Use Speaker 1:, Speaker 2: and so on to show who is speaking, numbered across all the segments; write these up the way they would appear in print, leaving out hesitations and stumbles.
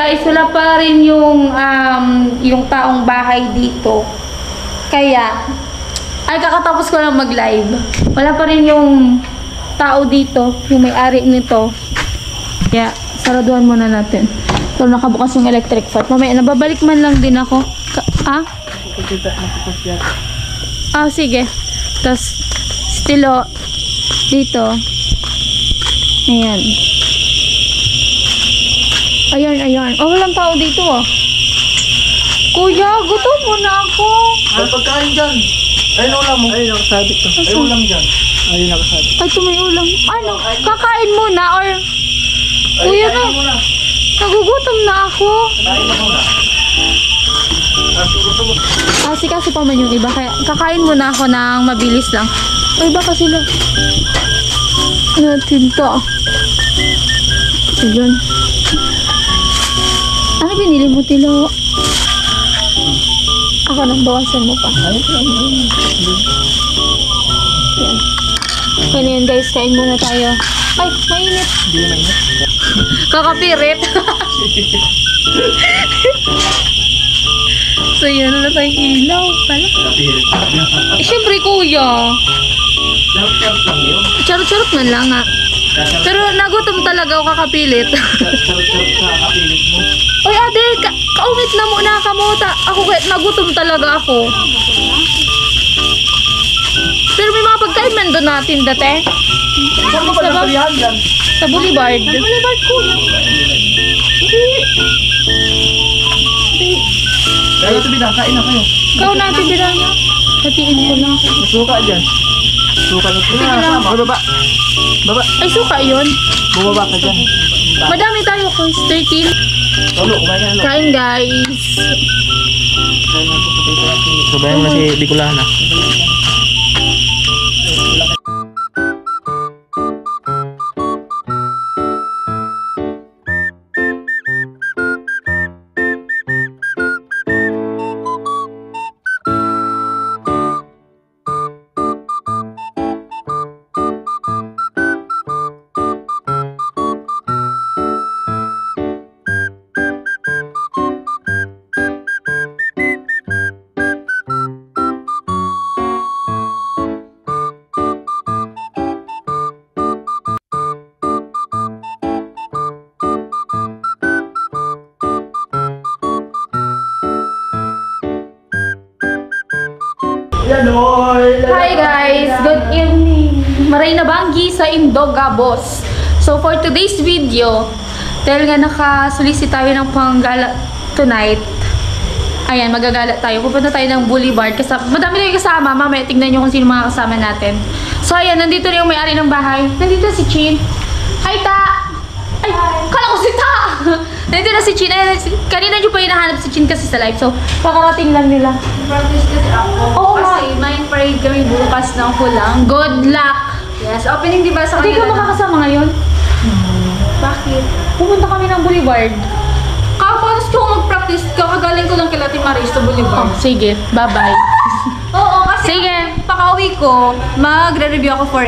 Speaker 1: guys, wala pa rin yung taong bahay dito. Kaya, ay kakatapos ko lang mag-live. Wala pa rin yung tao dito, yung may-ari nito. Kaya, saraduhan muna natin. So, nakabukas yung electric fan. Mamaya, nababalik man lang din ako. Sige. Tapos, stilo, dito. Ayan. Ayan. Oh, walang tao dito, oh. Kuya, gutom mo na ako.
Speaker 2: Ay, pagkain dyan. Ayun ulam mo. Ayun, nakasabi to. Ayun ulam dyan. Ayun, nakasabi.
Speaker 1: Ay, ito may ulam. Ano? Kakain muna or... Kuya na. Nagugutom na ako.
Speaker 2: Kain mo muna.
Speaker 1: Kasi pa man yung iba. Kaya kakain muna ako ng mabilis lang. Ay, baka sila. Natin to. Ayun. Ano binili mo, Tilo? Ako nang bawasan mo pa. Yan. Okay na yan guys, kain muna tayo. Ay, mainit.
Speaker 2: Hindi na mainit.
Speaker 1: Kakapirit. So yun, wala tayong ilaw pala. Siyempre kuya.
Speaker 2: Charot-charot lang yun.
Speaker 1: Charot-charot man lang nga. Pero nagutom talaga ako kakapilit.
Speaker 2: Charot-charot sa kapilit mo.
Speaker 1: Oy ate, kaungit na muna kamuta. Ako kahit nagutom talaga ako. Pero may mga pagkain man doon natin dati.
Speaker 2: Saan mo ba natalihan yan?
Speaker 1: Sa Boulevard. Sa Boulevard ko.
Speaker 2: Kaya ito binang, kain na kayo.
Speaker 1: Ikaw natin bilang. Hatiin ko na.
Speaker 2: Suka dyan. Suka na.
Speaker 1: Sige lang.
Speaker 2: Baba. Baba.
Speaker 1: Ay suka yun.
Speaker 2: Bumaba ka dyan.
Speaker 1: Madami tayo kung 13.
Speaker 2: Lolo, kumain na.
Speaker 1: Kain guys.
Speaker 2: Sabayan mo na si Bicolana.
Speaker 1: Hi guys, good evening. Maray na banggi sa Indogabos. So for today's video, dahil nga nakasulisit tayo ng panggala tonight. Ayan, magagala tayo. Pupunta tayo ng Boulevard. Madami na yung kasama. Mamaya tignan nyo kung sino mga kasama natin. So ayan, nandito na yung may-ari ng bahay. Nandito si Chin. Hi Ta! Ay, kala ko si Ta! Nandito na si Chin. Ayan, kanina nyo pa hinahanap si Chin kasi sa live. So, kakarating lang nila.
Speaker 3: Practice kasi ako.
Speaker 1: Oo,
Speaker 3: Kasi may parade kami bukas ng Hulang.
Speaker 1: Good luck!
Speaker 3: Yes, opening di ba sa
Speaker 1: Hindi ka
Speaker 3: kanila?
Speaker 1: makakasama ngayon?
Speaker 3: Bakit?
Speaker 1: Pupunta kami ng Boulevard.
Speaker 3: Kapag ko mag-practice, kakagaling ko lang kila Maris sa Boulevard.
Speaker 1: Sige, bye-bye.
Speaker 3: Oo, kasi
Speaker 1: Sige.
Speaker 3: Pakauwi ko, magre-review ako for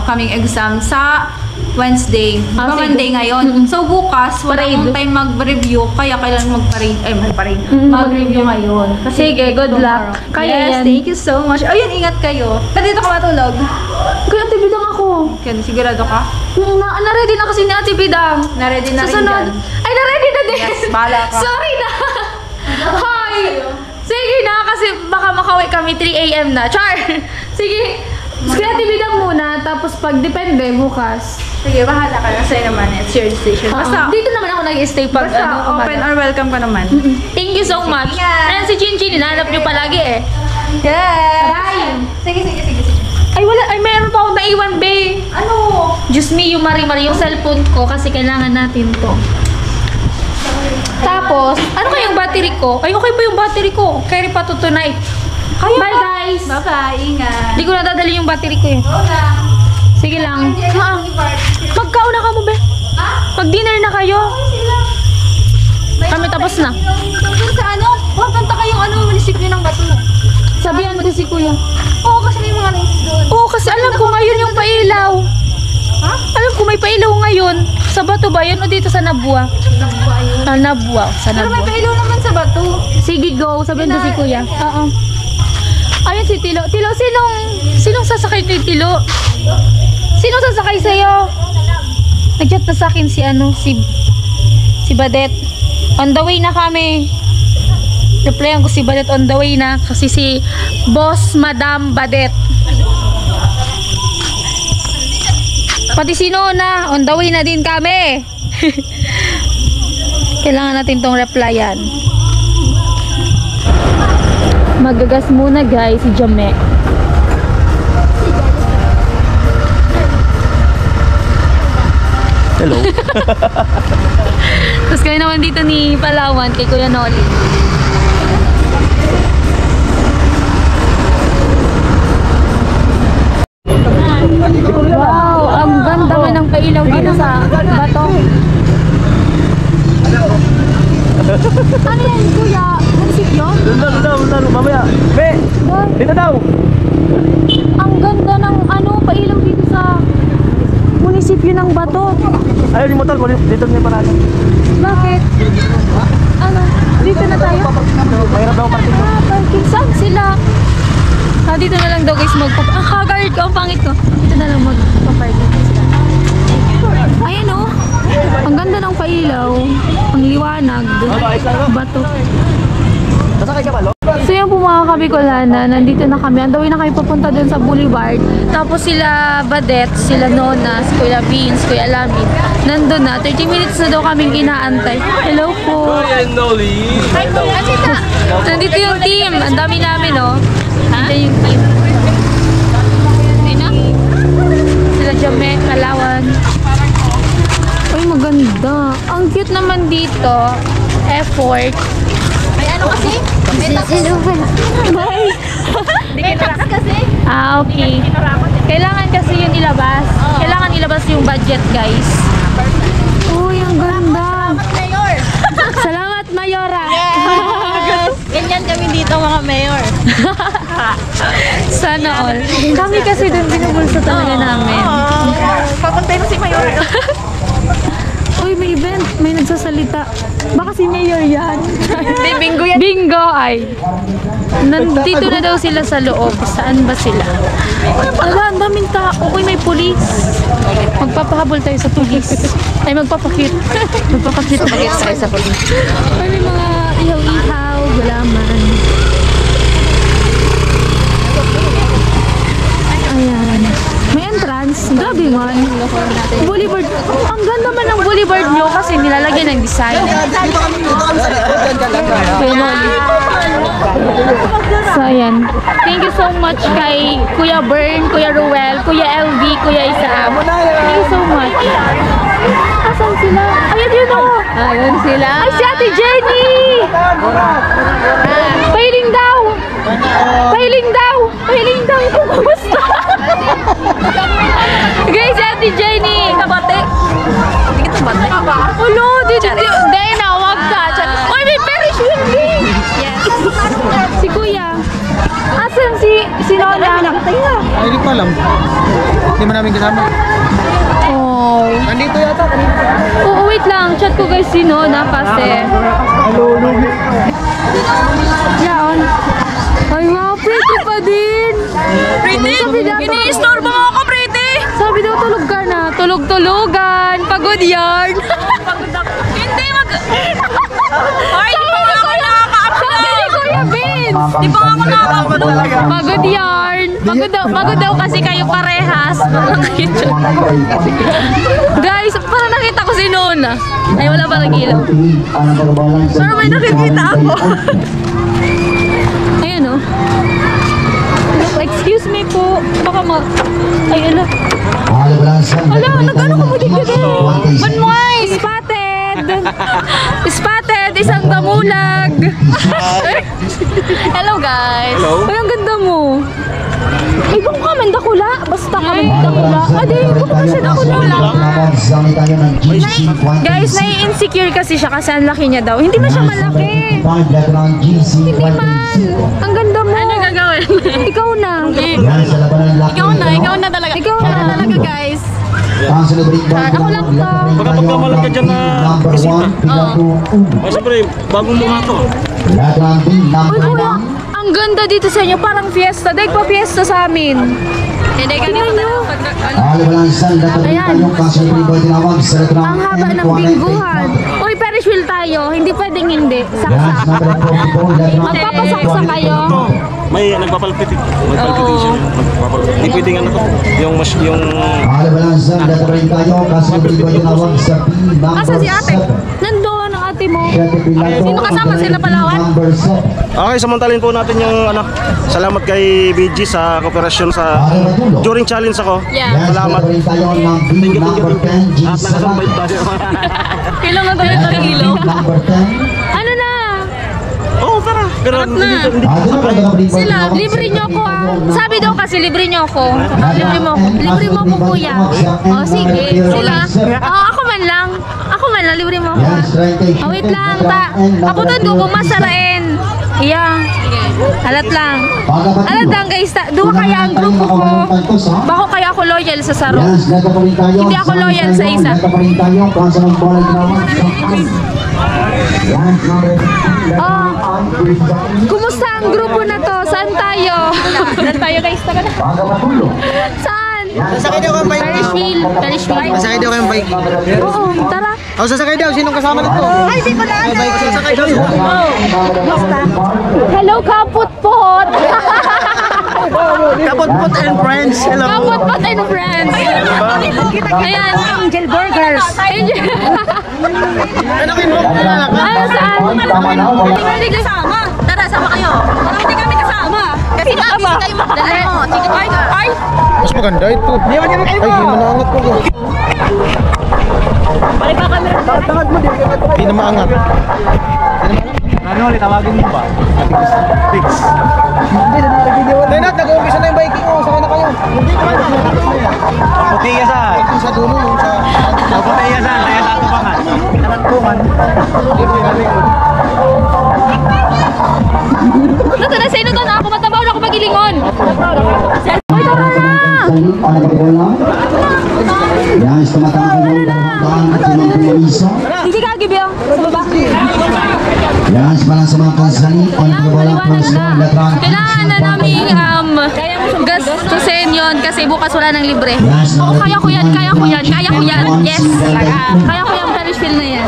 Speaker 3: coming exam sa Wednesday.
Speaker 1: Ah, sige.
Speaker 3: Monday ngayon. So bukas, wala
Speaker 1: Parade.
Speaker 3: akong time mag-review, kaya kailangan mag-parade. Ay, mag-parade.
Speaker 1: Mm.
Speaker 3: Mag-review ngayon.
Speaker 1: Sige, good luck.
Speaker 3: Tomorrow.
Speaker 1: Kaya
Speaker 3: Yes,
Speaker 1: yan.
Speaker 3: thank you so much. Ayun, ingat kayo. Dito ka matulog.
Speaker 1: Kuya, Ate Bidang ako.
Speaker 3: Kaya sigurado ka?
Speaker 1: Na-ready na kasi ni Ate Bidang.
Speaker 3: Na-ready na rin
Speaker 1: Susunod.
Speaker 3: dyan.
Speaker 1: Ay, na-ready na din.
Speaker 3: Yes, bahala ka.
Speaker 1: Sorry na. Hi. Sige na, kasi baka makauwi kami 3 AM na. Char. Sige. Kuya Ate Bidang muna, tapos pag depende, bukas.
Speaker 3: Sige, bahala ka na. Sa'yo naman. It's your decision. Basta,
Speaker 1: Dito naman ako nag-stay pag
Speaker 3: basta open
Speaker 1: umaga.
Speaker 3: or welcome ka naman.
Speaker 1: Thank you so much.
Speaker 3: Ingat.
Speaker 1: Ayan si Chin Chin, hinahanap niyo palagi eh.
Speaker 3: Yes!
Speaker 1: Bye.
Speaker 3: Sige.
Speaker 1: Ay wala, ay meron pa akong naiwan, babe.
Speaker 3: Ano?
Speaker 1: Diyos me, yung mari-mari, yung cellphone ko kasi kailangan natin to. Tapos, ano kayong battery ko? Ay, okay pa yung battery ko. Carry pa to tonight. Bye guys!
Speaker 3: Bye-bye. Ingat.
Speaker 1: Hindi ko nadadali yung battery ko eh.
Speaker 3: Hola.
Speaker 1: Sige lang. Magkauna ka mo, be. Mag-dinner na kayo. Kami tapos na.
Speaker 3: Sa ano? Pupunta kayong ano, munisipyo ng Bato.
Speaker 1: Sabihan ko si kuya.
Speaker 3: Oo, kasi may mga nights doon.
Speaker 1: Oo, kasi alam ko ngayon yung pailaw.
Speaker 3: Ha?
Speaker 1: Alam ko may pailaw ngayon. Sa Bato ba yun o dito sa Nabua?
Speaker 3: Nagbuwa yun.
Speaker 1: Nabuwa. Sa
Speaker 3: Pero may
Speaker 1: nabuwa.
Speaker 3: pailaw naman sa bato.
Speaker 1: Sige, go. Sabihin ko si kuya. Oo. Ayun si Tilo. Tilo, sinong sasakay kay Tilo? Sinong sasakay sa'yo? Nag-chat na sa akin si Badet. On the way na kami. Replyan ko si Badet on the way na. Kasi si Boss Madam Badet. Pati si Nona, on the way na din kami. Kailangan natin tong replyan. Magagas muna guys si Jame.
Speaker 2: Hello.
Speaker 1: Tapos kayo naman dito ni Palawan kay Kuya Noli. Wow, ang ganda nga ng pailaw dito sa bato. Ano yan, Kuya? Nansip yun?
Speaker 2: Doon, mamaya. Be,
Speaker 1: Doon.
Speaker 2: dito daw.
Speaker 1: Ang ganda ng pailaw dito sa munisipyo ng Bato.
Speaker 2: Ayaw yung motor ko, dito niya parada.
Speaker 1: Bakit? Ano? Dito na tayo?
Speaker 2: Mahirap daw parking.
Speaker 1: Parking. Saan sila? Dito na lang daw guys magpa-parking. Ang haggard ko, ang pangit ko. Dito na lang magpa-parking sila. Ayan oh. Ang ganda ng pailaw. Ang liwanag. Bato.
Speaker 2: Nasakay ka ba, Lo?
Speaker 1: So yan po mga kabikolana, nandito na kami. Andawin na kayo papunta dun sa Boulevard. Tapos sila Badet, sila Nona, si Kuya Beans, Kuya Alamin. Nandun na. 30 minutes na daw kaming inaantay. Hello po.
Speaker 3: Hi, Kuya Chita.
Speaker 1: Nandito yung team. Ang dami namin, oh. Nandito yung team. Sino? Sila Jame, Palawan. Uy, maganda. Ang cute naman dito. Effort.
Speaker 3: May ano kasi?
Speaker 1: Bye.
Speaker 3: May tax kasi.
Speaker 1: Okay. Kailangan kasi yun ilabas. Kailangan ilabas yung budget, guys. Uy, ang ganda.
Speaker 3: Mayor.
Speaker 1: Salamat, Mayora.
Speaker 3: Ganyan kami dito mga mayor.
Speaker 1: Sana all. Kami kasi dun binubulsa talaga namin.
Speaker 3: Papuntay na si mayor.
Speaker 1: Uy, may event. May nagsasalita. Baka si Mayor yan.
Speaker 3: Hindi, bingo yan.
Speaker 1: Bingo ay. Nandito na daw sila sa loob. Saan ba sila? Wala, ang daming tao. Uy, may pulis. Magpapahabol tayo sa pulis. Ay, magpapakit. Magpapakit tayo sa pulis. Ay, may mga ihaw-ihaw. Gulaman. Ayan. May entrance. Grabe man. Boulevard. Ang ganda man ng boulevard nyo kasi nilalagyan ng design. Kuya Noli. So, ayan. Thank you so much kay Kuya Bern, Kuya Ruel, Kuya LV, Kuya Isaam. Thank you so much. Asan sila? Ayan yun o.
Speaker 3: Ayun sila.
Speaker 1: Ay, si Ate Jenny! Pahiling daw! Pahiling daw! Pahiling daw! Kumusta? Guys, si Ate Jenny!
Speaker 3: Kabate. Hindi kita bate.
Speaker 1: Ulo, dito. Hindi na, wag ka. Uy, may Paris Willing!
Speaker 3: Yes.
Speaker 1: Si Kuya. Asan si Lola?
Speaker 2: Ay, hindi ko alam. Hindi mo namin kasama.
Speaker 1: Oh.
Speaker 2: Nandito yata.
Speaker 1: Oo, wait lang. Chat ko guys si Nona kasi.
Speaker 2: Hello, Lugi.
Speaker 1: Yan. Ay, wow, pretty pa din.
Speaker 3: Pretty? Ini-istorbo mo ako, pretty.
Speaker 1: Sabi daw tulog ka na. Tulog-tulugan. Pagod yarn.
Speaker 3: Hindi mag... Ay, di pa nga ako nakaka-upload.
Speaker 1: Sabi ni Kuya Vince.
Speaker 3: Di pa nga ako nakaka-upload.
Speaker 1: Pagod yarn. Pagod daw kasi kayo parehas. Guys, parang nakita ko si Nona. Ay, wala pa nag-ilaw.
Speaker 3: Pero may nakikita ako.
Speaker 1: Ayan o. Excuse me po. Baka ay, ala. Ala, nag-ano ka mo dito din? Manmoy! Spotted! Spotted! Isang damulag!
Speaker 3: Hello, guys.
Speaker 1: Ay, ang ganda mo. Ay, kung ka man dakula. Basta ka man dakula. Adi, kung ka siya dakula. Guys, nai-insecure kasi siya kasi ang laki niya daw. Hindi man siya malaki. Hindi man. Ang ganda mo.
Speaker 3: Ano gagawin?
Speaker 1: Ikaw na.
Speaker 3: Ikaw na talaga, guys.
Speaker 1: Ako lang to.
Speaker 4: Baka pagkamalag ka dyan na bisita. Ay, siyempre, bagong mukha to.
Speaker 1: Uy, kuya, ang ganda dito sa inyo. Parang fiesta. Dahil pa fiesta sa amin.
Speaker 3: Hindi, ganito na lang.
Speaker 1: Ayan. Ang haba ng bingguhan. Uy, Ferris wheel tayo. Hindi pwedeng hindi. Saksa. Magpapasaksa kayo.
Speaker 4: May nagpapalpitik. May palpitation. Hindi pwedeng ano to. Yung
Speaker 1: Asa si ate? Nandoon ang ate mo. Sino kasama sila Palawan?
Speaker 4: Okay, samantalin po natin yung ano. Salamat kay BG sa kooperasyon sa during challenge ako.
Speaker 1: Yeah.
Speaker 4: Salamat. Thank you. At nakasambay tayo.
Speaker 3: Kailan nga gawin ito ng ilaw?
Speaker 1: Ano na?
Speaker 4: Oo, tara. Pero hindi
Speaker 1: Sila, libre nyo ako ah. Sabi daw kasi libre nyo ako. Libre mo ako. Libre mo ako kuya. O sige, sila. Ako man lang. Ako man lang, libre mo ako. Wait lang, aputan ko kung masarain. Iya. Alat lang. Alat lang guys, duwa kaya ang grupo ko. Bako kaya ako loyal sa Saro. Hindi ako loyal sa isa. Kumusta ang grupo na to? Saan tayo? Saan tayo guys? Saan?
Speaker 2: Sasakay daw kang bike.
Speaker 1: Ferris wheel. Ferris wheel.
Speaker 2: Sasakay daw kang bike.
Speaker 1: Oo, tara.
Speaker 2: Sasakay daw. Sinong kasama nito? Ay, di ko na. Bike. Sasakay daw.
Speaker 1: Basta. Hello, Kaput-pot.
Speaker 2: Kaput-pot and friends. Hello.
Speaker 1: Kaput-pot and friends. Ayan. Angel Burgers. Angel.
Speaker 2: Ano mo?
Speaker 1: Ano saan?
Speaker 3: Hindi kasama. Tara, sama kayo. Parang hindi kami kasama. Kasi kayo magdala mo. Ay!
Speaker 2: Mas maganda ito. Ay, hindi mo naangat ko.
Speaker 3: Balik ka kami.
Speaker 2: Tangad mo din. Hindi na maangat. Ano ulit, tawagin mo ba? Fix. Hindi, Renat, nag-uumpisa na yung biking mo. Sakay na kayo. Putiyasan. Sa dulo, yung sa... Putiyasan, tayo sa tubangan. Tanagpungan.
Speaker 1: Ito na, sino to na ako? Matabaw na ako magilingon. Uy, tara na! Hindi ka agibyo. Sa baba. Kailangan na namin gastusin yun kasi bukas wala nang libre. Oo, kaya ko yan, kaya ko yan, kaya ko yan. Yes, kaya ko yung Ferris wheel na yan.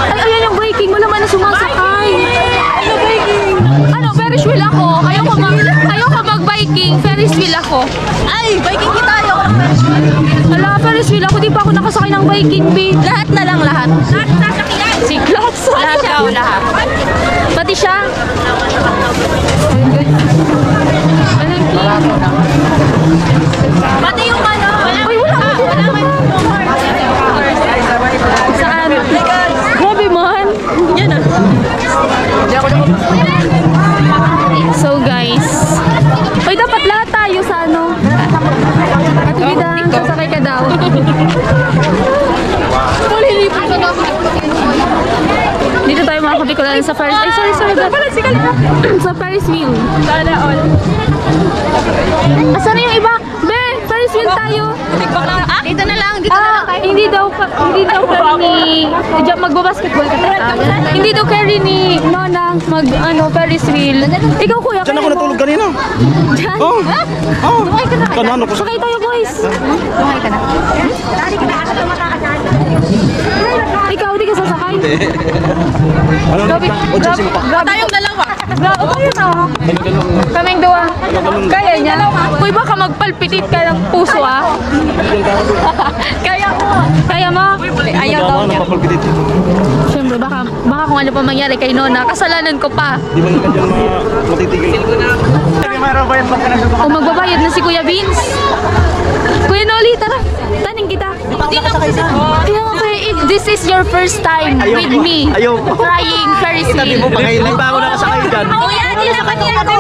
Speaker 1: Ay, ayan yung breaking mo naman na sumasakay. Ano breaking? Ano, Ferris wheel ako. Ayoko mag-biking, Ferris wheel ako.
Speaker 3: Ay, biking kita. Ayoko ng Ferris wheel.
Speaker 1: Ala, Ferris wheel ako, di pa ako nakasakay ng biking, babe.
Speaker 3: Lahat na lang, lahat. Lahat sasakyan.
Speaker 1: Si Glots.
Speaker 3: Lahat daw, lahat.
Speaker 1: Pati siya.
Speaker 3: Pati yung ano.
Speaker 1: Uy, saan? Grabe man.
Speaker 3: Yan ah.
Speaker 1: So guys. Uy, dapat lahat tayo sa ano. Ate Bida, sasakay ka daw. Dito tayo mga kabikulan sa Ferris. Ay, sorry. Sa Ferris wheel.
Speaker 3: Sana all.
Speaker 1: Asan na yung iba? Be, Ferris wheel tayo.
Speaker 3: Dito na lang, dito na lang.
Speaker 1: Hindi daw carry ni... Diyan magbabasketball ka tayo. Hindi daw carry ni Nona Ferris wheel. Ikaw kuya,
Speaker 4: Diyan ako natulog kanina.
Speaker 1: Diyan?
Speaker 4: Oh. Oh.
Speaker 1: Sumakay ka na.
Speaker 4: Kanano ko sa...
Speaker 1: Sakay tayo boys.
Speaker 3: Sumakay ka na. Dali ka na, ako tumatakasaan.
Speaker 1: Ikaw, di ka sasakay.
Speaker 4: Ano na? O, dyan sino pa?
Speaker 3: Tayong dalawa.
Speaker 1: Grabe tayo na. Kaming dua. Kaya niya. Uy, baka magpalpitit ka ng puso ah. Kaya mo. Kaya mo? Ayaw daw niya.
Speaker 4: Napapalpitit.
Speaker 1: Siyempre, baka kung ano pa mangyari kay Nona. Kasalanan ko pa.
Speaker 4: Di ba naman dyan matitigil?
Speaker 1: O magbabayad na si Kuya Vince. Kuya Noli, tara. Taning kita. Kaya if this is your first time with me trying Ferris wheel.
Speaker 2: Hindi pa ako nakasakay dyan.
Speaker 3: Kuya, hindi na kanya ako.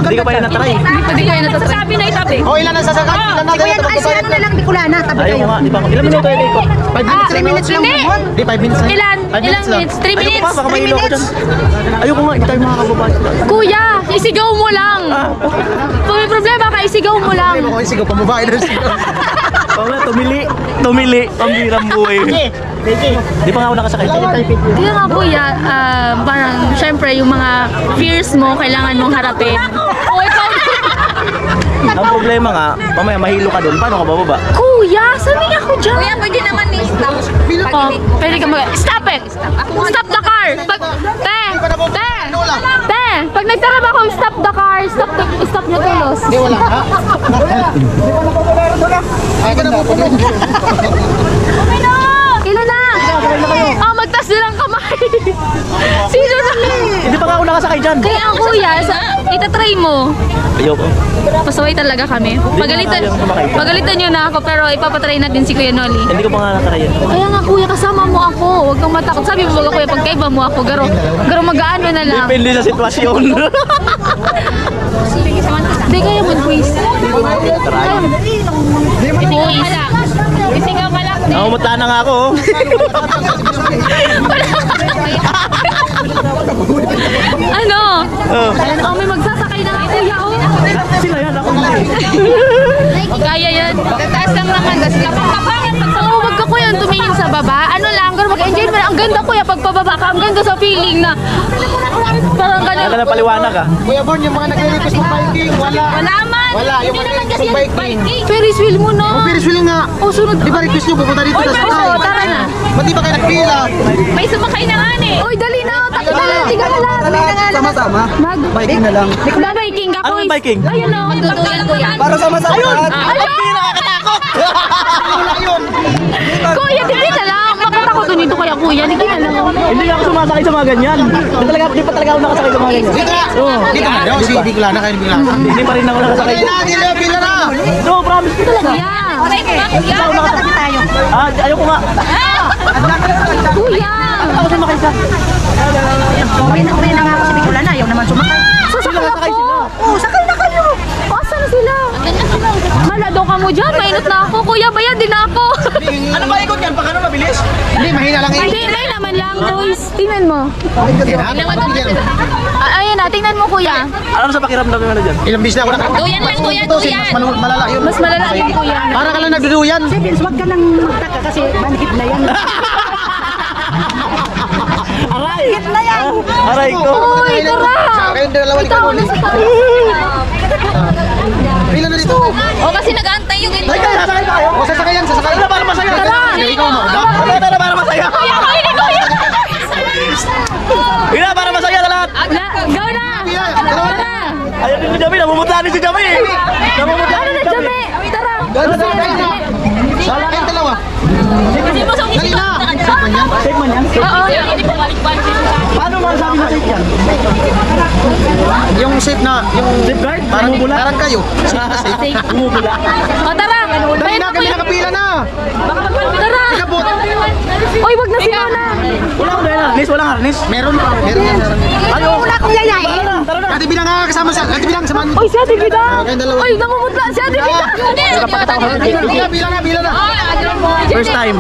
Speaker 2: Hindi ka pa yan natry.
Speaker 1: Hindi kayo natasabi.
Speaker 3: Sabi na itabi.
Speaker 2: Ilan ang sasakay? Ilan na
Speaker 5: Kuya, ay si ano na lang, Bicolana, tabi
Speaker 2: Ayaw
Speaker 5: kayo.
Speaker 2: nga, di ba? Ilan minuto yun ikot?
Speaker 5: 5 minutes, 3 minutes lang.
Speaker 1: Hindi.
Speaker 2: Di, 5 minutes lang.
Speaker 1: Ilan?
Speaker 2: 5
Speaker 1: Ilang
Speaker 2: lang.
Speaker 1: minutes? 3
Speaker 2: Ayoko
Speaker 1: minutes?
Speaker 2: pa, baka mahilo ako dyan. Ayoko nga, hindi tayo makakababae.
Speaker 1: Kuya, isigaw mo lang. Kung may problema ka, isigaw mo lang.
Speaker 2: Ayoko, sigaw, pamabae na sigaw. Pamaya, tumili, pambiram buhay. Di pa nga ako nakasakay.
Speaker 1: Kaya nga kuya, parang syempre yung mga fears mo, kailangan mong harapin. O ikaw,
Speaker 2: Ang problema nga, pamaya mahilo ka doon. Paano ka bababa?
Speaker 1: kuya, sabi ako dyan.
Speaker 3: Kuya, pwede naman eh. Stop.
Speaker 1: Oh, pwede ka stop it! Stop the car! Pag nagtarap ako, stop the car! Stop nyo tulos.
Speaker 2: Hindi, wala ka. Ay, ka na po.
Speaker 1: Ilan na? Magtas din ang kamay. Sino na?
Speaker 2: Hindi pa nga ako nakasakay dyan.
Speaker 1: Kaya ang kuya, itatry mo.
Speaker 2: Ayoko.
Speaker 1: Pasaway talaga kami. Pagalitan nyo na ako, pero ipapatry natin si Kuya Noli.
Speaker 2: Hindi ko pa nga nakasakay yan.
Speaker 1: Kaya nga kuya, kasama mo ako. Huwag kang matakot. Sabi mo ba kuya, pagkaiba mo ako, garo mag-aano na lang.
Speaker 2: Depende sa sitwasyon.
Speaker 1: Hindi kaya mo, quiz. Quiz. Isigaw ka lang.
Speaker 2: Namumutla na nga ako.
Speaker 1: Ano?
Speaker 2: Oh.
Speaker 1: Oh, may magsasakay na nga kuya, oh.
Speaker 2: Sila yan, ako hindi.
Speaker 1: Kaya yan. Taas lang naman, tapos kapang-kapangan. Oo, wag ka kuya tumingin sa baba. Ano lang, garo mag-enjoy. Pero ang ganda kuya, pag pababa ka, ang ganda sa feeling na parang
Speaker 2: Wala
Speaker 1: ganun.
Speaker 2: ka na paliwanag ah.
Speaker 6: Kuya Bon, yung mga nag-request ng biking, wala.
Speaker 1: Wala man.
Speaker 6: Wala, yung
Speaker 1: Hindi
Speaker 6: mga
Speaker 1: naman kasi
Speaker 6: nag-request ng
Speaker 1: yan
Speaker 6: biking.
Speaker 1: Ferris wheel mo na.
Speaker 6: Ferris wheel nga.
Speaker 1: Oh, sunod.
Speaker 6: Di ba request nyo pupunta dito sa sakay?
Speaker 1: Oo, tara na.
Speaker 6: Ba't di ba kayo nagpila?
Speaker 3: May sumakay na nga eh.
Speaker 1: Uy, dali na. Takot na lang. Tiga na lang.
Speaker 6: Sama-sama. Biking na lang.
Speaker 1: Biking ka,
Speaker 2: Ano
Speaker 1: boys.
Speaker 2: yung biking?
Speaker 1: Ayun o.
Speaker 3: Tutuyan kuya.
Speaker 6: Para sama-sama. Ayun!
Speaker 1: Kuya, tigil na lang. Makatakot dito kaya kuya. Tigil na lang.
Speaker 2: Hindi nga ako sumasakay sa mga ganyan. Di pa talaga ako nakasakay sa mga ganyan.
Speaker 6: Dito ka daw, si bigla na kayo bigla.
Speaker 2: Hindi pa rin ako nakasakay.
Speaker 6: Pila na!
Speaker 2: No, promise ko talaga.
Speaker 1: Kuya.
Speaker 3: Aray ko ba kuya?
Speaker 2: Ayoko nga.
Speaker 1: Kuya.
Speaker 2: Ako sumakay sa.
Speaker 5: Uwi na nga ako sa Bicolana, ayaw naman sumakay.
Speaker 2: Sila nakasakay sila.
Speaker 5: Oo, sakay na kayo.
Speaker 1: Asan sila? Hala daw ka mo dyan. Mainit na ako. Kuya, bayad din ako.
Speaker 2: Ano ba ikot yan? Paano mabilis?
Speaker 6: Hindi, mahina lang
Speaker 1: Hindi, hindi naman lang, boys. Tingnan mo.
Speaker 6: eh.
Speaker 1: Ayun na, tingnan mo, kuya.
Speaker 2: Alam sa pakiramdam yung ano dyan?
Speaker 6: Ilang bis na ako nakakita.
Speaker 3: Duyan lang kuya, duyan.
Speaker 6: Malala yun.
Speaker 1: Mas malala yung kuya.
Speaker 6: Para ka lang nagduduyan.
Speaker 5: Vince, huwag ka nang magtaka kasi manhid na yan.
Speaker 2: Aray! Aray ko!
Speaker 1: Uy, tara!
Speaker 6: Kayong dalawa ni
Speaker 1: Ikaw
Speaker 6: Carol.
Speaker 1: na sa tayo.
Speaker 6: Pila na dito.
Speaker 3: O kasi nag-aantay yung ito.
Speaker 2: Ay, kaya sasakay pa kayo?
Speaker 6: O, sasakayan, sasakayan.
Speaker 2: Tara, para masaya!
Speaker 1: Tara!
Speaker 6: Ikaw mo.
Speaker 2: Tara, para masaya! Ina, para masaya na lahat!
Speaker 1: Wala, go na! Tara!
Speaker 2: Ayaw din si Jami, namumutla din si Jami! Namumutla
Speaker 1: Ano
Speaker 2: din
Speaker 1: na,
Speaker 2: si Jami!
Speaker 1: Jame? Tara!
Speaker 6: Sasakayan na. Kayong dalawa.
Speaker 3: Hindi mo sa
Speaker 6: Dali na.
Speaker 2: Safe man yan?
Speaker 1: Oo.
Speaker 2: Paano masasabi na safe yan?
Speaker 6: Yung safe na, yung
Speaker 2: Safeguard?
Speaker 6: parang
Speaker 2: Bumubula?
Speaker 6: parang kayo.
Speaker 2: Bumubula?
Speaker 1: O, tara!
Speaker 6: Dali
Speaker 1: Bayad
Speaker 6: na,
Speaker 1: mo,
Speaker 6: kami
Speaker 1: kuya.
Speaker 6: nakapila na.
Speaker 1: Tara!
Speaker 6: Ikabot.
Speaker 1: Uy, wag na sila na!
Speaker 2: Wala akong dahil harness, walang harness.
Speaker 6: Meron yan.
Speaker 2: Ano?
Speaker 5: Wala akong yayain.
Speaker 2: Tara na!
Speaker 6: Ate bilang nga kasama sa. Ate bilang samahan mo.
Speaker 1: Uy, si Ate Bida!
Speaker 6: Kayong dalawa.
Speaker 1: Uy, namumutla si Ate Bida!
Speaker 6: Bilang na.
Speaker 2: First time.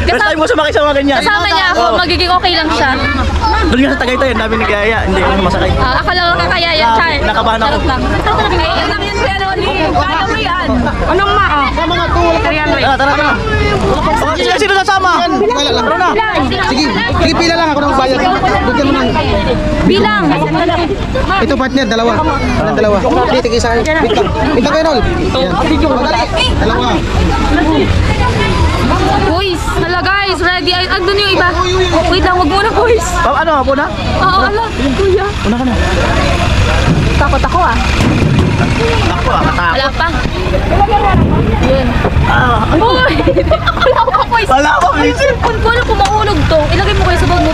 Speaker 2: First time mo sumakay sa mga ganyan.
Speaker 1: Kasama niya ako, magiging okay lang siya.
Speaker 2: Doon nga sa Tagaytay, ang dami nagkaya. Hindi ako masakay.
Speaker 1: Akala ko kakaya yan, Char.
Speaker 2: Nakabahan ako.
Speaker 3: Kaya lang yan kuya Noli. Kaya mo yan.
Speaker 5: Anong ma?
Speaker 6: Sa mga tool.
Speaker 2: Tara, tara. Sige, sino sasama?
Speaker 6: Wala lang.
Speaker 2: Tara na.
Speaker 6: Sige, sige pila lang ako nang bayad. Bigyan mo ng
Speaker 1: Bilang!
Speaker 6: ito partner, dalawa. Anong dalawa? Hindi, tigil sa akin. Wait lang. Wait lang kayo, Nol. Yan. Dalawa.
Speaker 1: Boys, hala guys, ready. Ay, andun yung iba. Wait lang, wag muna boys.
Speaker 2: Oh, ano, apo na?
Speaker 1: Oo, ala, kuya.
Speaker 2: Una ka na.
Speaker 1: Takot ako ah.
Speaker 2: Ako, matakot.
Speaker 1: Wala pa. Yun. Uy! Wala ko pa boys.
Speaker 2: Wala ko, please.
Speaker 1: Kung ko alam kung mahulog to, ilagay mo kayo sa bag mo.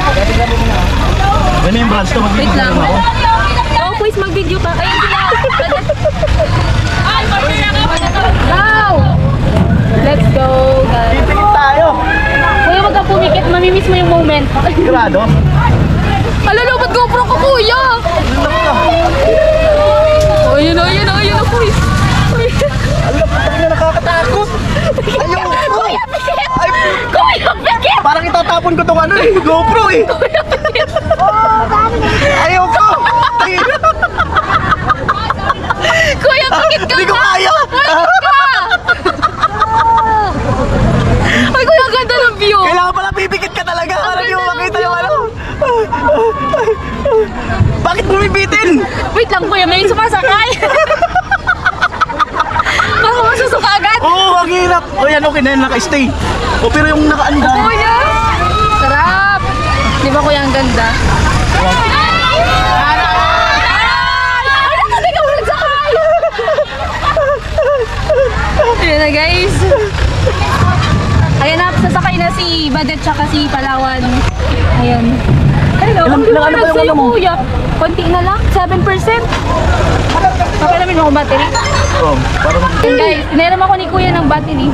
Speaker 2: Ganun yung branch to.
Speaker 1: Wait lang. Oo, boys, mag-video pa. Ayun sila. Wow! Let's go, guys.
Speaker 2: Pipikit tayo.
Speaker 1: Kuya, wag kang pumikit. Mamimiss mo yung moment.
Speaker 2: Sigurado?
Speaker 1: Alala, ba't GoPro ko, kuya? Ayun na, ayun na, ayun na, boys.
Speaker 2: Alam, putang na nakakatakot. Ayaw.
Speaker 1: Kuya, pikit! Kuya, pikit!
Speaker 2: Parang itatapon ko tong ano eh, GoPro eh.
Speaker 1: Kuya, pikit!
Speaker 2: Ayaw ko.
Speaker 1: Kuya, pikit ka
Speaker 2: Hindi ko
Speaker 1: na!
Speaker 2: kaya.
Speaker 1: Pikit ka!
Speaker 3: Wait lang kuya, may sumasakay. Baka masusuka agad.
Speaker 2: Oo, ang hirap. O yan, okay na yan, naka-stay. O pero yung naka-anda.
Speaker 1: Kuya! Sarap! Di ba kuya ang ganda? Ayan na guys. Ayan na, sasakay na si Badet tsaka si Palawan. Ayan. Hello, ang
Speaker 2: ilang ano ba yung
Speaker 1: sa'yo
Speaker 2: ano mo?
Speaker 1: kuya. Konti na lang, 7%. Okay namin ako battery.
Speaker 2: Oo, parang...
Speaker 1: Ayan guys, tinaram ako ni kuya ng battery.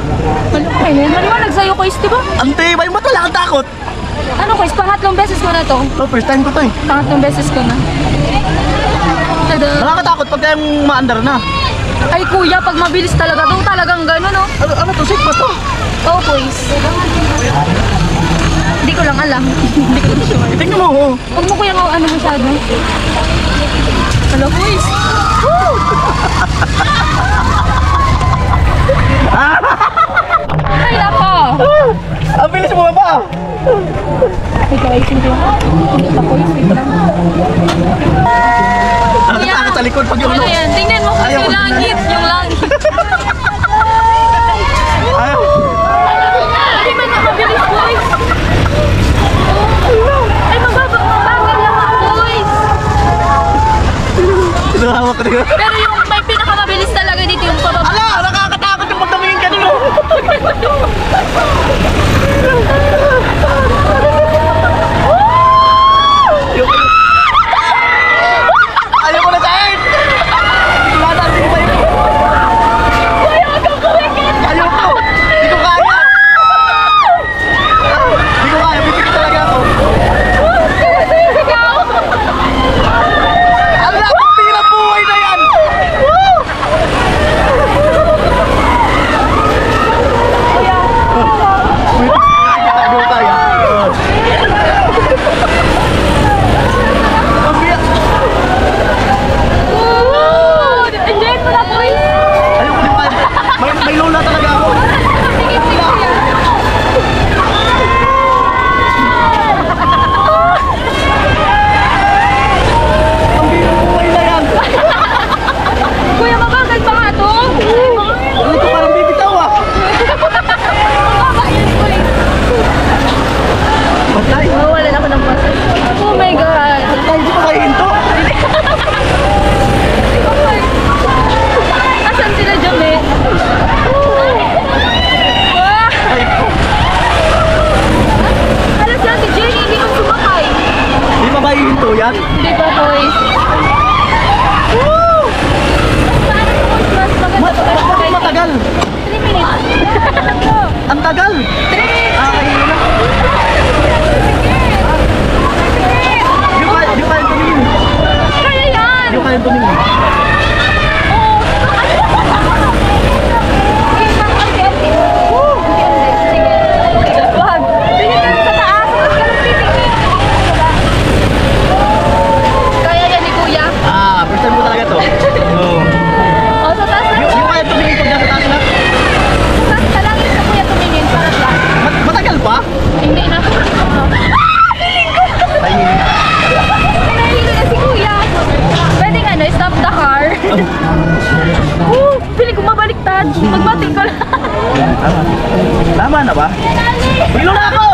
Speaker 1: Ayun, maliwanag sa'yo ko is, diba?
Speaker 2: Ang tibay mo, wala kang takot.
Speaker 1: Ano ko is, pangatlong beses ko na to.
Speaker 2: Oh, first time ko to eh.
Speaker 1: Pangatlong beses ko na. Tada.
Speaker 2: Nakakatakot pag kayong maandar na.
Speaker 1: Ay kuya, pag mabilis talaga daw, talagang gano'n, no?
Speaker 2: Ano to, safe ba to?
Speaker 1: Oh, boys. Hindi ko lang alam. Hindi ko lang sure.
Speaker 2: Tingnan mo, oh.
Speaker 1: Huwag mo kuya ano masyado. Hello, boys. Woo! Ay, nako.
Speaker 2: Ang bilis mo ba?
Speaker 1: Ay, guys, hindi lang. Hindi pa, boys. Wait lang.
Speaker 2: Nakatakot sa likod pag yung
Speaker 1: Ano yan? Tingnan mo kung
Speaker 2: Ayaw
Speaker 1: yung
Speaker 2: ko
Speaker 1: langit. Yung langit.
Speaker 2: Ayaw.
Speaker 1: Hindi man na mabilis, boys. Ay, mabagal lang ako, boys.
Speaker 2: Sinahawak ka rin.
Speaker 1: Pero yung may pinakamabilis talaga dito yung pababa.
Speaker 2: Ala, nakakatakot yung pagdamingin ka nyo. Ayaw ko na sa'yo. Wala na, hindi ko pa yun. Ayaw ko. Hindi ko kaya. Hindi ko kaya, bitik talaga ako. Ala, pira buhay na yan. Hindi ko kaya. Ang biyak.
Speaker 1: Enjoy mo na, boys.
Speaker 2: Ayaw ko din kaya. May lola talaga ako.
Speaker 1: Sige, sige.
Speaker 2: Ang biyak buhay na yan.
Speaker 1: Kuya, mabagal pa nga to.
Speaker 2: Ito parang bibitaw ah. Patay.
Speaker 1: Mawalan ako ng bus. Oh my God.
Speaker 2: Hindi ko kaya hinto.
Speaker 1: Asan sila, Jome? Wow! Alas lang si Jenny, hindi ko sumakay.
Speaker 2: Di ba ba hihinto yan?
Speaker 1: Hindi ba, boys? Mas maganda pa
Speaker 2: Bakit matagal?
Speaker 1: 3 minutes.
Speaker 2: Ang tagal.
Speaker 1: 3 minutes.
Speaker 2: Ah, kayo na. Di ko kaya tumingin.
Speaker 1: Kaya yan.
Speaker 2: Di ko kaya tumingin.
Speaker 1: Wag. Tingin ka sa taas. Huwag ka nang titingin. Kaya yan ni Kuya.
Speaker 2: Ah, first time ko talaga to. Oo.
Speaker 1: O, sa taas na.
Speaker 2: Di ko kaya tumingin pag nasa taas na.
Speaker 1: Sa taas ka lang sa Kuya tumingin. Para lang.
Speaker 2: Matagal pa?
Speaker 1: Hindi na.
Speaker 2: Ay,
Speaker 1: Nahihilo na si Kuya. Pwedeng stop the car. Piling ko mabaliktad. Magmating ko lang.
Speaker 2: tama na ba? Pilo na ako!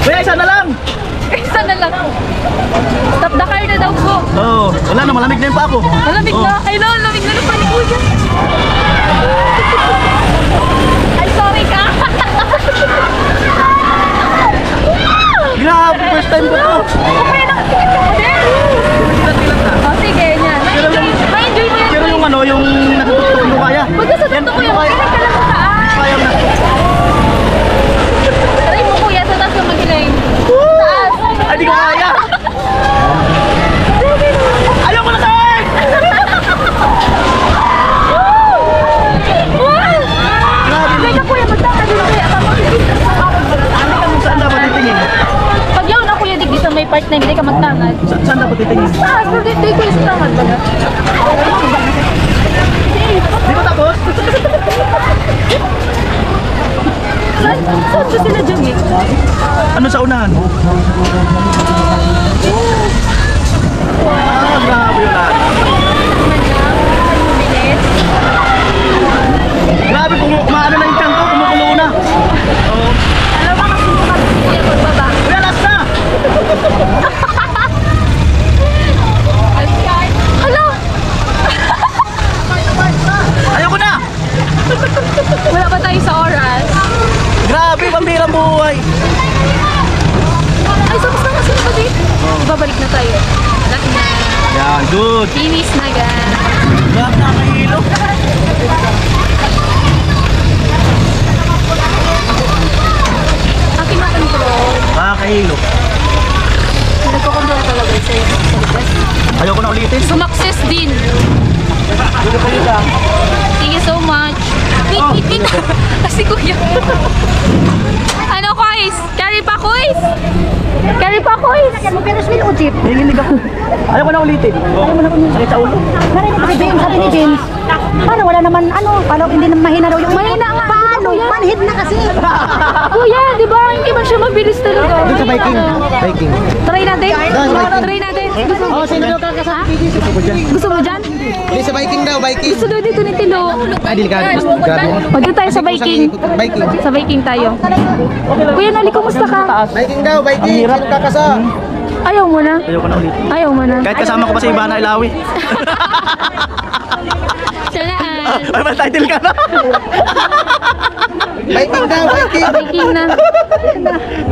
Speaker 2: Kuya, isa na lang!
Speaker 1: Isa na lang. Stop the car na daw po.
Speaker 2: Oo, wala na, malamig na yung pa ako.
Speaker 1: Malamig na. Ay, no, lamig na pa ni Kuya. Ay, sorry ka.
Speaker 2: Grabe, first time ko to.
Speaker 1: Okay na.
Speaker 2: Tilat-tilat na.
Speaker 1: O, sige, yan. Ma-enjoy mo yan.
Speaker 2: Pero yung ano, yung natututok mo kaya.
Speaker 1: Huwag ka sa tuto ko yung
Speaker 2: kaya.
Speaker 1: piling ka lang sa taas.
Speaker 2: Kaya na.
Speaker 1: Try mo Kuya, sa taas ka mag-hiling. Taas.
Speaker 2: Ay, di ko kaya. Ayaw ko na sa'yo! Grabe.
Speaker 1: Teka Kuya, magtaka din Kuya.
Speaker 2: Saan dapat titingin?
Speaker 1: Pag yaw na Kuya, digdi sa may part na hindi ka magtangad.
Speaker 2: Saan dapat titingin?
Speaker 1: Taas, pero di ko yung tangad ba na?
Speaker 2: Di ba tapos?
Speaker 1: Saan ba sila dyan eh?
Speaker 2: Ano sa unahan? Ah, grabe. Good.
Speaker 1: Finish na guys.
Speaker 2: Lahat na kahilo.
Speaker 1: Akin makontrol.
Speaker 2: Kahilo.
Speaker 1: Nagkocontrol talaga sa'yo.
Speaker 2: Ayoko na ulitin.
Speaker 1: Sumakses din. Thank you so much. Wait. Kasi kuya. Ano guys? Carry pa kuys? Carry pa kuys?
Speaker 5: Pero sweet ujip.
Speaker 2: Nanginginig ako. Ayoko na ulitin. Sakit sa ulo.
Speaker 5: Narinig ko si James, sabi ni James. Paano wala naman, paano hindi na mahina daw yung...
Speaker 1: Mahina nga.
Speaker 5: Paano? Manhid na kasi.
Speaker 1: Kuya, di ba? Hindi ba siya mabilis talaga?
Speaker 6: Doon sa biking. Biking.
Speaker 1: Try natin.
Speaker 6: Doon,
Speaker 1: Try natin.
Speaker 6: Oh, sino daw ka kasama?
Speaker 1: Gusto mo dyan?
Speaker 6: Hindi sa biking daw, biking.
Speaker 1: Gusto daw dito ni Tilo.
Speaker 6: Ay, delikado. Delikado.
Speaker 1: O, doon tayo sa biking.
Speaker 6: Biking.
Speaker 1: Sa biking tayo. Kuya, Nali, kumusta ka?
Speaker 6: Biking daw, biking. Sino kakasa?
Speaker 1: Ayaw mo na?
Speaker 2: Ayoko na ulitin.
Speaker 1: Ayaw mo na?
Speaker 2: Kahit kasama ko pa si Ivana Ilawi.
Speaker 1: Salaan.
Speaker 2: Ay, may title ka na.
Speaker 6: Biking daw, biking.
Speaker 1: Biking na.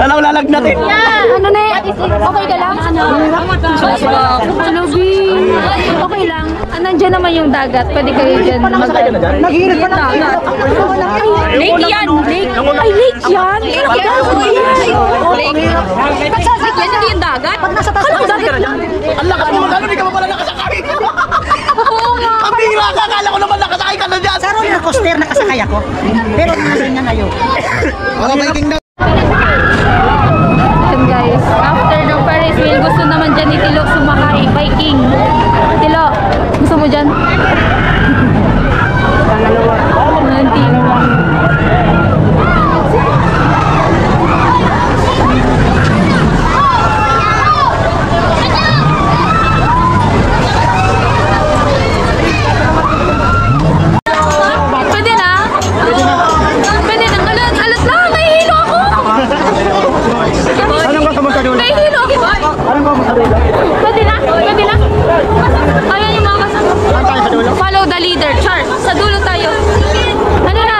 Speaker 2: Alam ko lalagnatin.
Speaker 1: Ano na okay ka lang? Ano? Lubi. Okay lang. Nandiyan naman yung dagat. Pwede kayo dyan.
Speaker 6: Naghihirit pa na.
Speaker 1: Lake yan! Lake! Ay, lake yan!
Speaker 3: Lake. Pagsasik yan, hindi yung dagat.
Speaker 5: Pag nasa taas
Speaker 1: Ano dagat lang?
Speaker 2: Ang lakas mo magkano, di ka pa pala nakasakay.
Speaker 1: Oo nga.
Speaker 2: Ang bihira ka, akala ko naman nakasakay ka na dyan.
Speaker 5: sa roller coaster nakasakay ako. Pero nasa niya na yun.
Speaker 6: Oh, biking daw.
Speaker 1: Yan guys, after ng Ferris wheel, gusto naman dyan ni Tilo sumakay. Biking. Tilo, gusto mo dyan? Pangalawa. Nanti. Pwede na? Pwede na. Alat lang, nahihilo ako.
Speaker 2: Anong ka sa dulo?
Speaker 1: Nahihilo ako.
Speaker 2: Anong ka sa dulo?
Speaker 1: Pwede na? Pwede na? Ayan yung mga kasama. Follow the leader. Char, sa dulo tayo. Ano na?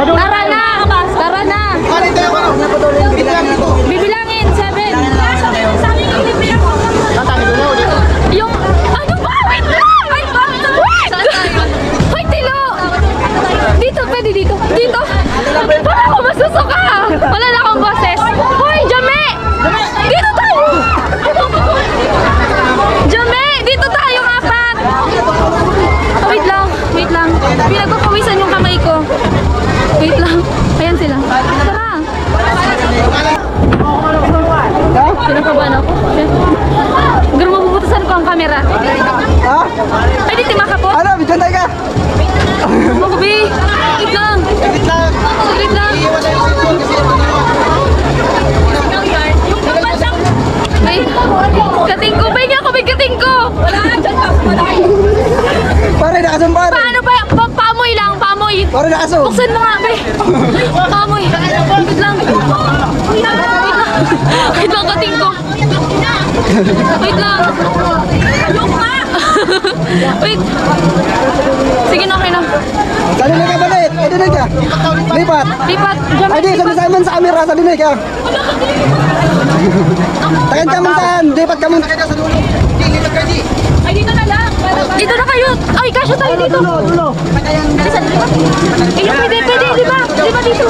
Speaker 1: Tara na. Tara na. Bibilangin. 7. Yung, ano ba? Wait lang! Ay, bakit? Hoy, Tilo! Dito, pwede dito. Dito. Wala ako masusuka. Wala na akong boses. Hoy, Jame! Dito tayo! Jame! Dito tayo, apat! Wait lang. Wait lang. Pinagpapawisan yung kamay ko. Wait lang. Ayan sila. Tara. Kinakabahan ako. Siguro mabubutasan ko ang camera.
Speaker 6: Ha?
Speaker 1: Ay, di timaka po.
Speaker 6: Ano, bidyan tayo ka.
Speaker 1: Makubi. Wait lang.
Speaker 6: Wait lang.
Speaker 1: Wait lang. Wait. Kating ko. Bay nga ako. Bay kating ko.
Speaker 6: Pare, nakasumbar.
Speaker 1: Paano ba? Paamoy lang. Paamoy.
Speaker 6: Pare, nakasum.
Speaker 1: Buksan mo nga, be. Paamoy. Wait lang. Wait lang. Wait lang, kating ko. Wait lang. Wait. Sige na, okay na.
Speaker 6: Salinay ka, balit. Ay, dinay ka. Lipat.
Speaker 1: Lipat.
Speaker 6: Ay, di, sabi sa amin sa camera. Salinay ka. Takan ka man saan. Lipat ka man.
Speaker 1: Ay, dito na lang. Dito na kayo. Ay, kasya tayo dito. Eh, pwede, di ba? Di ba dito?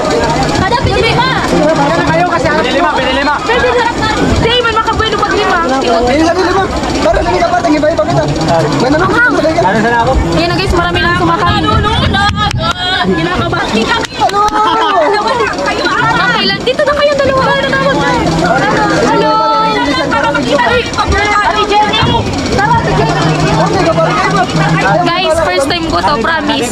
Speaker 1: Kada, pwede lima.
Speaker 2: Pwede lima.
Speaker 1: Pwede na. Di, may makabuelo pag lima.
Speaker 6: Ayun, sabi lima. Pare, sabi ka pa. Tangiba pa kita. May nanong ka. Sabi ka.
Speaker 2: Ano sana ako?
Speaker 1: Ayan na guys, marami lang sumakay.
Speaker 3: Kinakabahan.
Speaker 1: Okay lang. Dito na kayo dalawa. Hello. Guys, first time ko to, promise.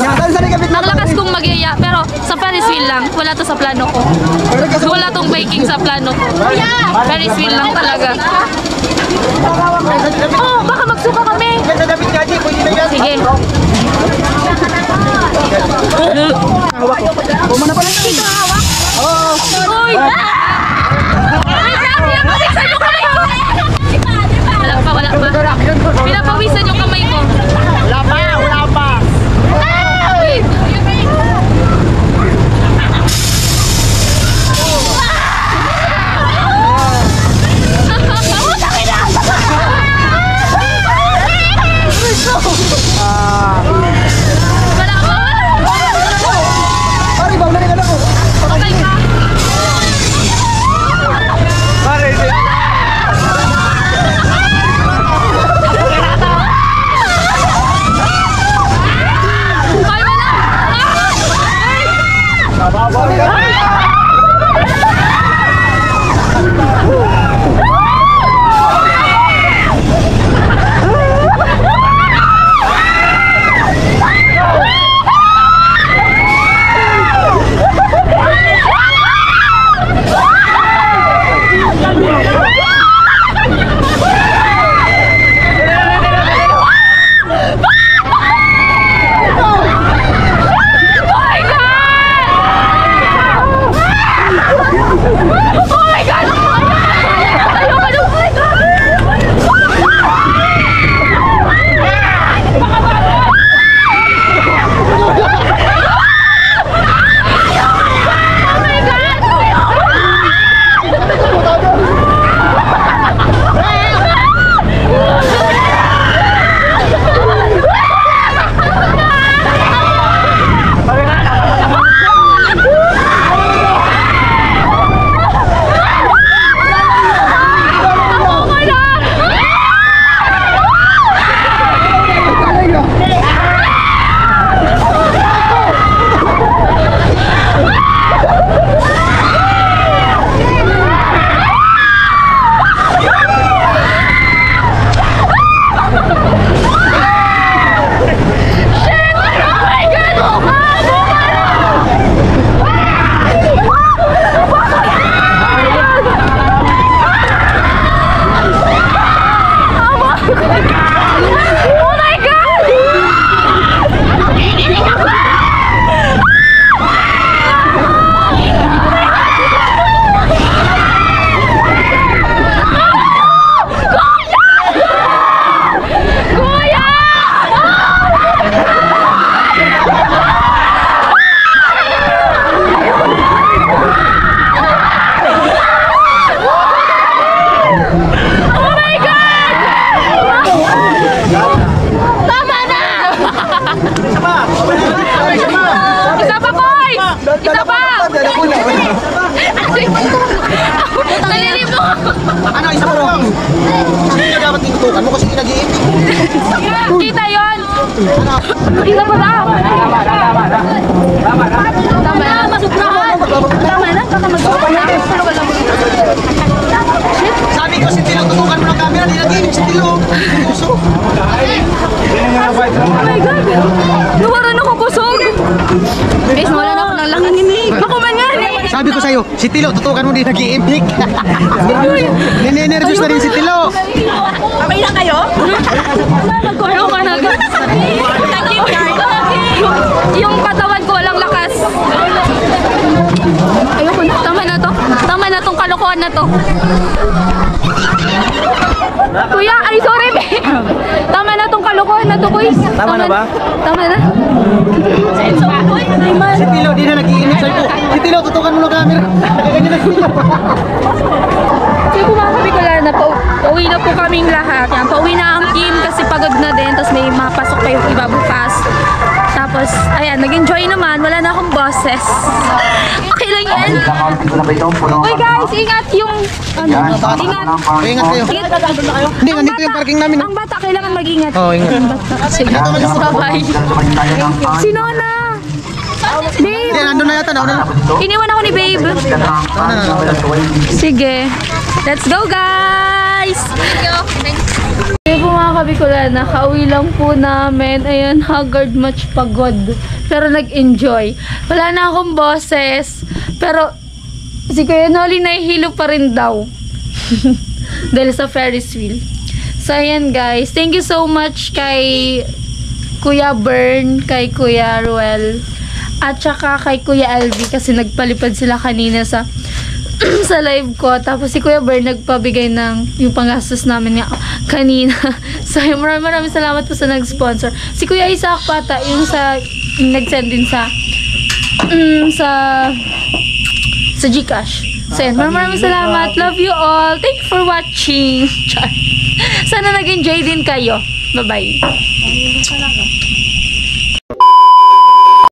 Speaker 1: Ang lakas kong magyaya, pero sa Ferris wheel lang. Wala to sa plano ko. Wala tong biking sa plano ko. Ferris wheel lang talaga. Oh, baka magsuka kami. Sige. Dito hawak? Oo. Uy! Ay, grabe lang. Pawisan yung kamay ko. Wala pa. Pinapawisan yung kamay ko. Wala pa. Wait.
Speaker 6: tutukan mo kasi nag-iipig.
Speaker 1: Kita yun! Kita pa lang! Tama na, masuprahan! Tama na, baka magsuprahan.
Speaker 6: Sabi ko si Tilo, tutukan mo ng camera, di nag-iipig si Tilo. Puso.
Speaker 1: Oh my God! Nawaran ako kusog! Guys, wala na ako ng langaninig. Ako man yan!
Speaker 6: Sabi ko sa'yo, si Tilo, tutukan mo, di nag-iipig. Ninenervyos na rin si Tilo.
Speaker 3: Okay na kayo?
Speaker 1: Nagkoro ka na agad. Yung katawan ko walang lakas. Ayoko na. Tama na to. Tama na tong kalokohan na to. Kuya, ay sorry be. Tama na tong kalokohan na to, boys.
Speaker 6: Tama na ba?
Speaker 1: Tama na.
Speaker 6: Si Tilo, di na nag-iipig. Sabi ko, si Tilo, tutukan mo ng camera. Nakaganyan na si Tilo.
Speaker 1: Sige po mga kabikulan na pauwi na po kaming lahat. Yan, pauwi na ang team kasi pagod na din. Tapos may mapasok pa yung iba bukas. Tapos, ayan, nag-enjoy naman. Wala na akong boses. Okay lang yan. Uy guys, ingat yung... Ano, ingat.
Speaker 6: Ingat kayo. Hindi, nandito yung parking namin.
Speaker 1: Ang bata, kailangan mag-ingat.
Speaker 6: Oo, ingat.
Speaker 1: Ang bata. Sige, bye-bye. Si Nona. Babe.
Speaker 6: Hindi, nandun na yata. Nauna na.
Speaker 1: Iniwan ako ni Babe. Sige. Let's go, guys! Sige po mga kabikulan, nakauwi lang po namin. Ayan, haggard much pagod. Pero nag-enjoy. Wala na akong boses. Pero si Kuya Noli nahihilo pa rin daw. Dahil sa Ferris wheel. So ayan guys, thank you so much kay Kuya Bern, kay Kuya Ruel, at saka kay Kuya Alvi kasi nagpalipad sila kanina sa sa live ko. Tapos si Kuya Bern nagpabigay ng yung panggastos namin kanina. So maraming salamat po sa nag-sponsor. Si Kuya Isaac Pata, yung nag-send din sa Gcash. So maraming salamat. Love you all. Thank you for watching. Sana nag-enjoy din kayo. Bye-bye.